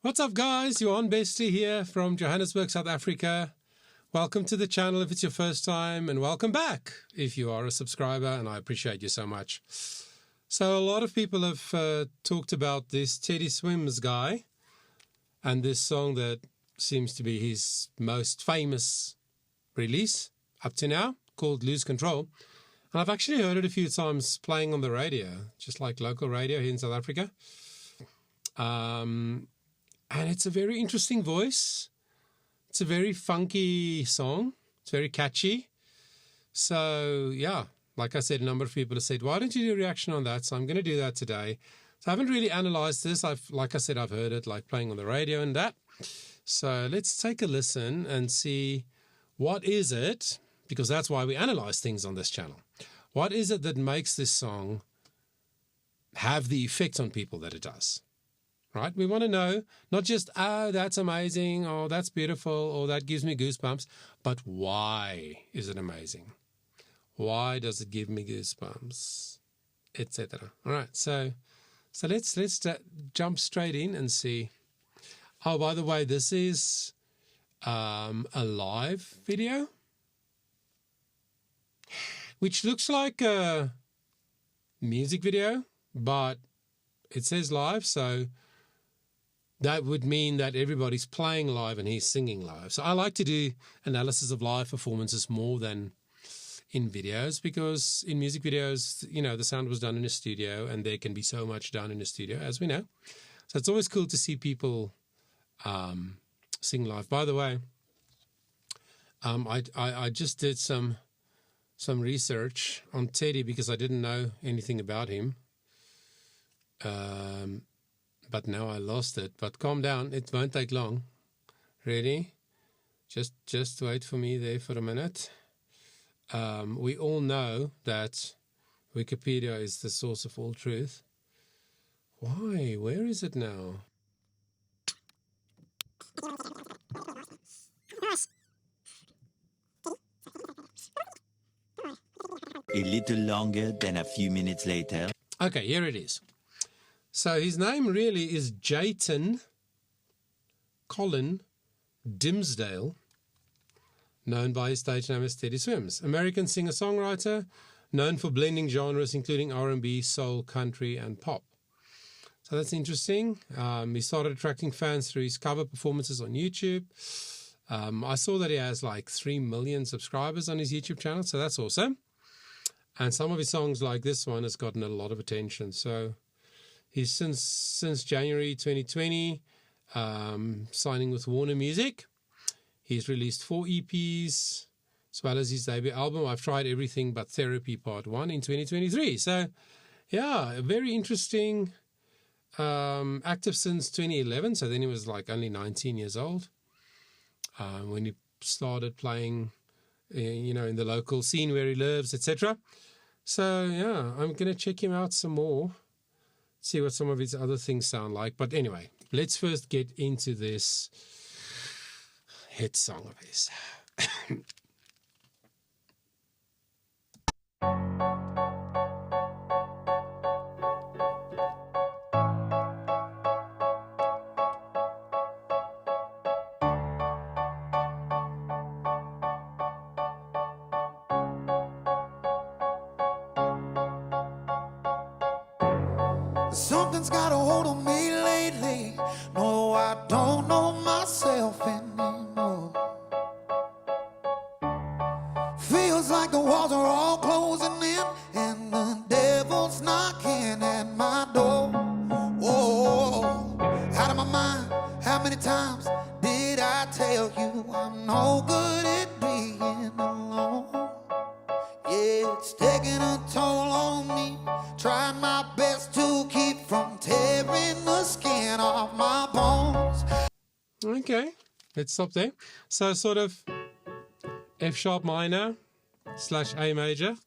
What's up, guys? Johan Bestley here from Johannesburg, South Africa. Welcome to the channel if it's your first time, and welcome back if you are a subscriber, and I appreciate you so much. So a lot of people have talked about this Teddy SWIMS guy and this song that seems to be his most famous release up to now, called Lose Control. And I've actually heard it a few times playing on the radio, just like local radio here in South Africa. And it's a very interesting voice. It's a very funky song. It's very catchy. So, yeah, like I said, a number of people have said, why don't you do a reaction on that? So I'm going to do that today. So I haven't really analyzed this. Like I said, I've heard it like playing on the radio and that. So let's take a listen and see what is it, because that's why we analyze things on this channel. What is it that makes this song have the effect on people that it does? Right? We want to know not just, oh, that's amazing, or that's beautiful, or that gives me goosebumps, but why is it amazing? Why does it give me goosebumps, etc. All right, so let's jump straight in and see. Oh, by the way, this is a live video, which looks like a music video, but it says live, so that would mean that everybody's playing live and he's singing live. So I like to do analysis of live performances more than in videos, because in music videos, you know, the sound was done in a studio and there can be so much done in a studio, as we know. So it's always cool to see people sing live. By the way, I just did some research on Teddy because I didn't know anything about him. But now I lost it. But calm down, it won't take long. Ready? Just wait for me there for a minute. We all know that Wikipedia is the source of all truth. Why? Where is it now? A little longer than a few minutes later. Okay, here it is. So his name really is Jayton Colin Dimsdale, known by his stage name as Teddy SWIMS. American singer-songwriter, known for blending genres including R&B, soul, country, and pop. So that's interesting. He started attracting fans through his cover performances on YouTube. I saw that he has like 3 million subscribers on his YouTube channel, so that's awesome. And some of his songs, like this one, has gotten a lot of attention. So he's since January 2020 signing with Warner Music. He's released 4 EPs as well as his debut album, I've Tried Everything But Therapy Part 1, in 2023. So, yeah, very interesting. Active since 2011, so then he was like only 19 years old when he started playing, you know, in the local scene where he lives, etc. So, yeah, I'm going to check him out some more, see what some of his other things sound like. But anyway, let's first get into this hit song of his. Something's got a hold on me lately. No, I don't know myself anymore. Feels like the walls are all closing in and the devil's knocking at my door. Oh, out of my mind, how many times did I tell you I'm no good at being alone? Yeah, it's taking a toll on me. Trying my best to keep from tearing the skin off my bones. Okay, let's stop there. So sort of F sharp minor / A major.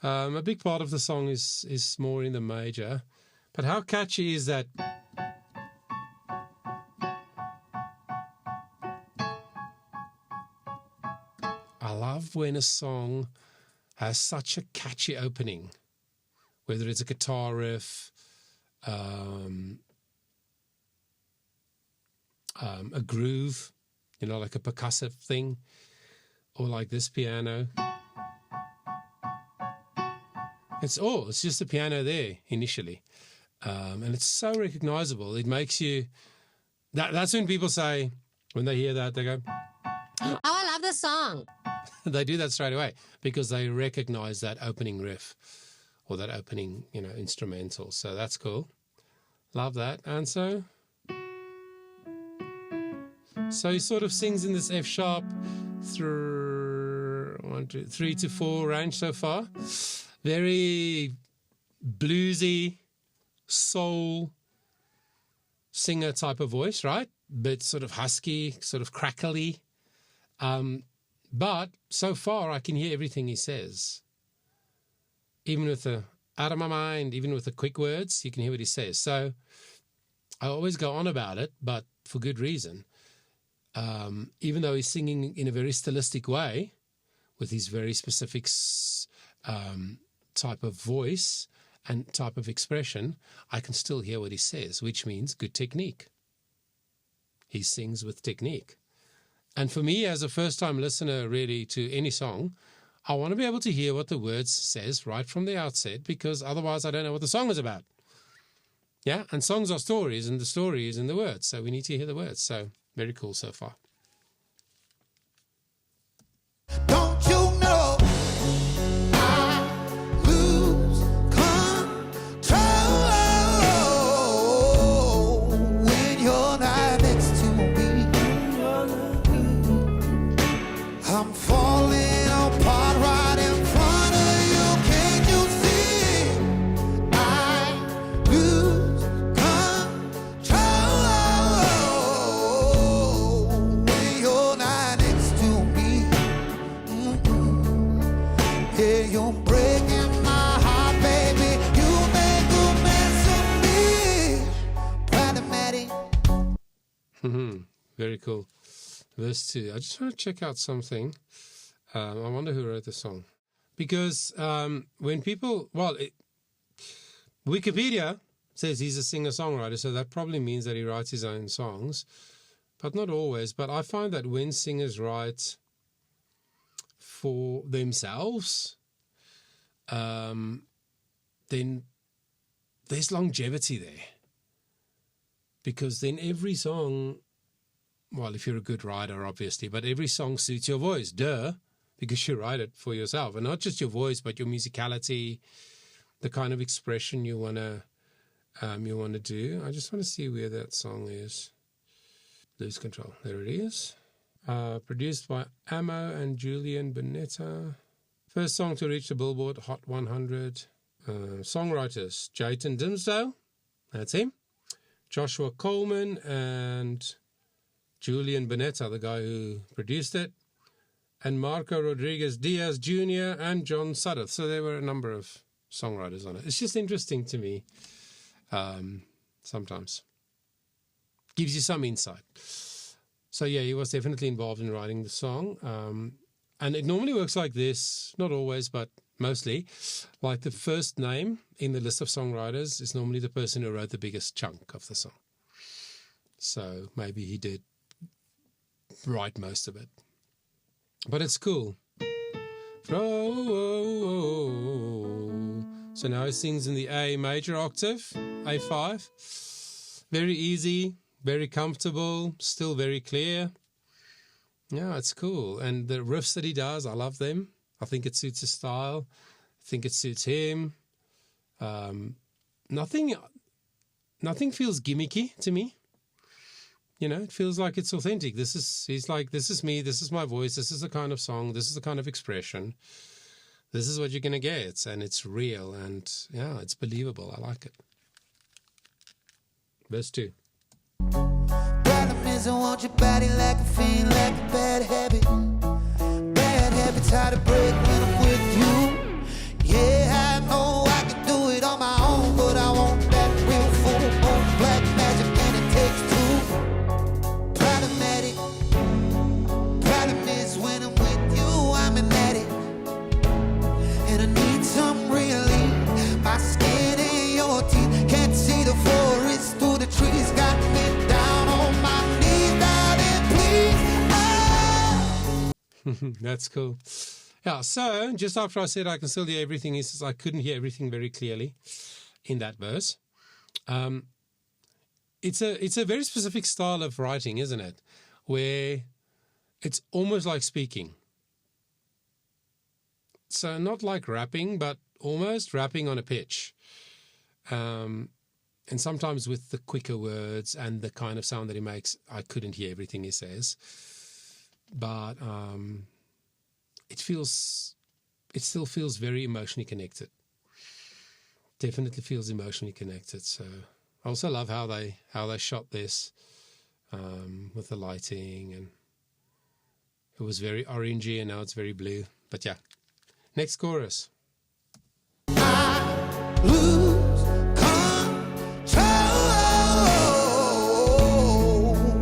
A big part of the song is more in the major. But how catchy is that? I love when a song has such a catchy opening, whether it's a guitar riff, a groove, like a percussive thing, or like this piano. It's just a piano there initially. And it's so recognizable. It makes you, that's when people say, when they hear that, they go, oh, I love this song. They do that straight away because they recognize that opening riff or that opening, instrumental. So that's cool. Love that. And so he sort of sings in this F sharp through 3 to 4 range so far. Very bluesy, soul singer type of voice, right? But sort of husky, sort of crackly. But so far I can hear everything he says. Even with the out of my mind, even with the quick words, you can hear what he says. So I always go on about it, but for good reason. Even though he's singing in a very stylistic way, with his very specific type of voice and type of expression, I can still hear what he says, which means good technique. He sings with technique. And for me, as a first-time listener really to any song, I want to be able to hear what the words says right from the outset, because otherwise I don't know what the song is about. Yeah, and songs are stories, and the story is in the words, so we need to hear the words. So very cool so far. Don't you know I lose control when you're not next to me? I'm falling apart right in front of you. Can't you see? I lose control when you're not next to me. Yeah, you're breaking my heart, baby. You make a mess of me. Problematic. Very cool. Verse 2. I just want to check out something. I wonder who wrote the song. Because when people... Wikipedia says he's a singer-songwriter, so that probably means that he writes his own songs. But not always. But I find that when singers write for themselves, then there's longevity there. Because then every song... Well, if you're a good writer, obviously, but every song suits your voice, because you write it for yourself. And not just your voice, but your musicality, the kind of expression you want to do. I just want to see where that song is. Lose Control. There it is. Produced by Amo and Julian Bonetta. First song to reach the Billboard Hot 100. Songwriters, Jayton Dimsdale, that's him. Joshua Coleman and Julian Bonetta, the guy who produced it, and Marco Rodriguez Diaz Jr. and John Sudduth. So there were a number of songwriters on it. It's just interesting to me sometimes. Gives you some insight. So yeah, he was definitely involved in writing the song. And it normally works like this, not always, but mostly. Like the first name in the list of songwriters is normally the person who wrote the biggest chunk of the song. So maybe he did write most of it. But it's cool. So now he sings in the A major octave, A5. Very easy, very comfortable, still very clear. Yeah, it's cool. And the riffs that he does, I love them. I think it suits his style. I think it suits him. Nothing feels gimmicky to me. It feels like it's authentic. He's like, this is me, this is my voice, this is the kind of song, this is the kind of expression. This is what you're going to get, and it's real, and yeah, it's believable. I like it. Verse 2. Problem is I want your body like a fiend, like a bad habit. Bad habits hard to break when I'm with you. Yeah, I know I can do it on my own, but I want that real full-blown black magic, and it takes two. Problematic. Problem is when I'm with you, I'm an addict, and I need some relief. My skin and your teeth can't see the forest through the trees. Got me down on my knees. That's cool. Yeah, so just after I said I can still hear everything, he says I couldn't hear everything very clearly in that verse. It's a very specific style of writing, isn't it? Where it's almost like speaking. So not like rapping, but almost rapping on a pitch. And sometimes with the quicker words and the kind of sound that he makes, I couldn't hear everything he says. But it still feels very emotionally connected. Definitely feels emotionally connected. So I also love how they shot this with the lighting, and it was very orangey and now it's very blue. But yeah, next chorus. Lose control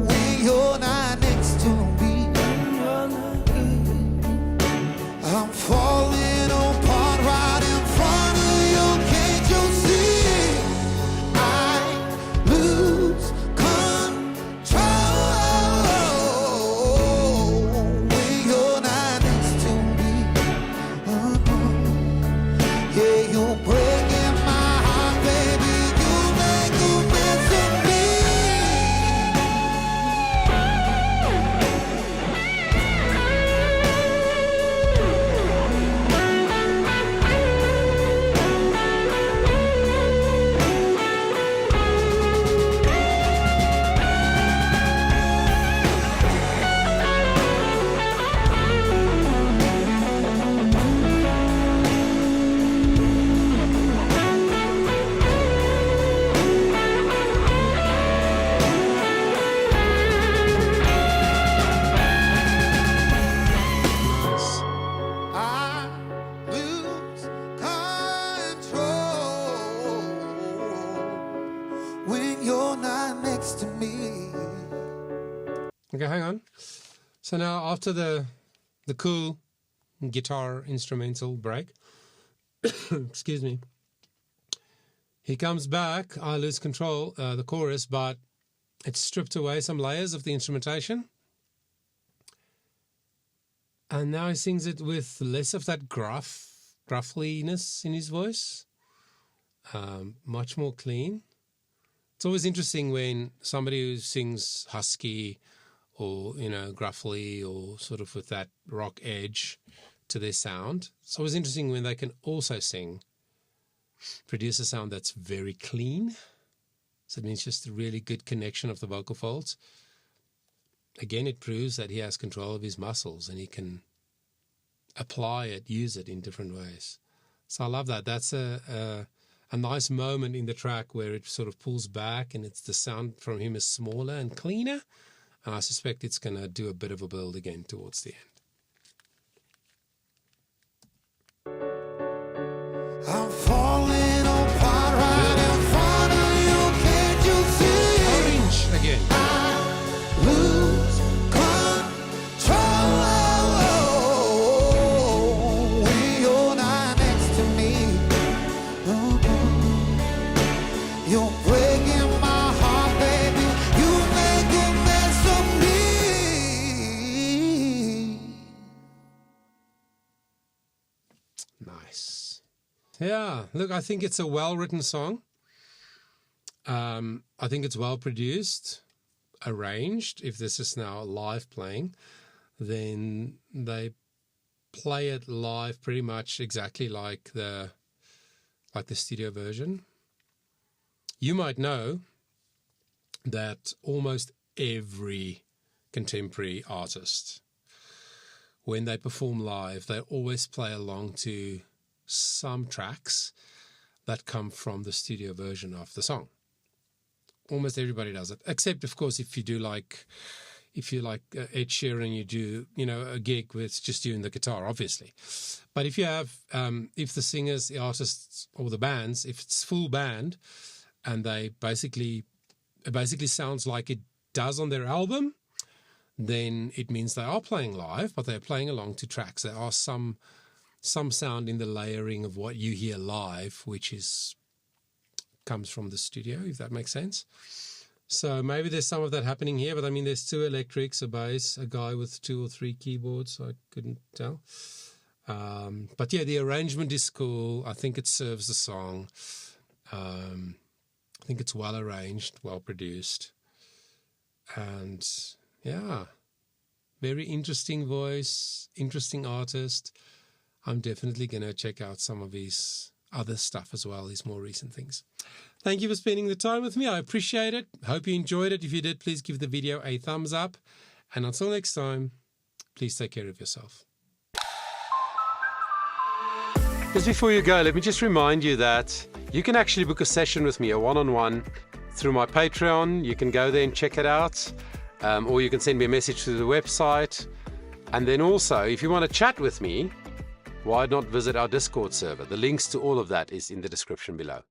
when you're not next to me. I'm falling apart right in front of you. Can't you see? I lose control when you're not next to me. Yeah, you're breaking my heart, baby. You make a mess of me. Nice. I lose control when you're not next to me. Okay, hang on. So now after the cool guitar instrumental break, excuse me, he comes back, I lose control, the chorus, but it's stripped away some layers of the instrumentation. And now he sings it with less of that gruffliness in his voice, much more clean. It's always interesting when somebody who sings husky or, gruffly or sort of with that rock edge to their sound. It's always interesting when they can also produce a sound that's very clean. So it means just a really good connection of the vocal folds. Again, it proves that he has control of his muscles and he can apply it, use it in different ways. So I love that. That's a nice moment in the track where it sort of pulls back and the sound from him is smaller and cleaner. And I suspect it's going to do a bit of a build again towards the end. I'm falling apart right in front of you. Can't you see? Orange again. I lose control when you're not next to me. You're breaking my heart, baby. You make a mess of me. Nice. Yeah, look, I think it's a well-written song. I think it's well-produced, arranged. If this is now live playing, then they play it live pretty much exactly like the studio version. You might know that almost every contemporary artist, when they perform live, they always play along to some tracks that come from the studio version of the song. Almost everybody does it, except, of course, if you like Ed Sheeran, you do, a gig with just you and the guitar, obviously. But if you have, if the singers, the artists, or the bands, if it's full band, and it basically sounds like it does on their album, then it means they are playing live, but they're playing along to tracks. There are some sound in the layering of what you hear live, which comes from the studio, if that makes sense. So maybe there's some of that happening here, but I mean, there's 2 electrics, a bass, a guy with 2 or 3 keyboards. I couldn't tell. But yeah, the arrangement is cool. I think it serves the song. I think it's well arranged, well produced. And yeah, very interesting voice, interesting artist. I'm definitely going to check out some of his other stuff as well, his more recent things. Thank you for spending the time with me. I appreciate it. Hope you enjoyed it. If you did, please give the video a thumbs up. And until next time, please take care of yourself. Just before you go, let me just remind you that you can actually book a session with me, a one-on-one, through my Patreon. You can go there and check it out. Or you can send me a message through the website. And then also, if you want to chat with me, why not visit our Discord server? The links to all of that is in the description below.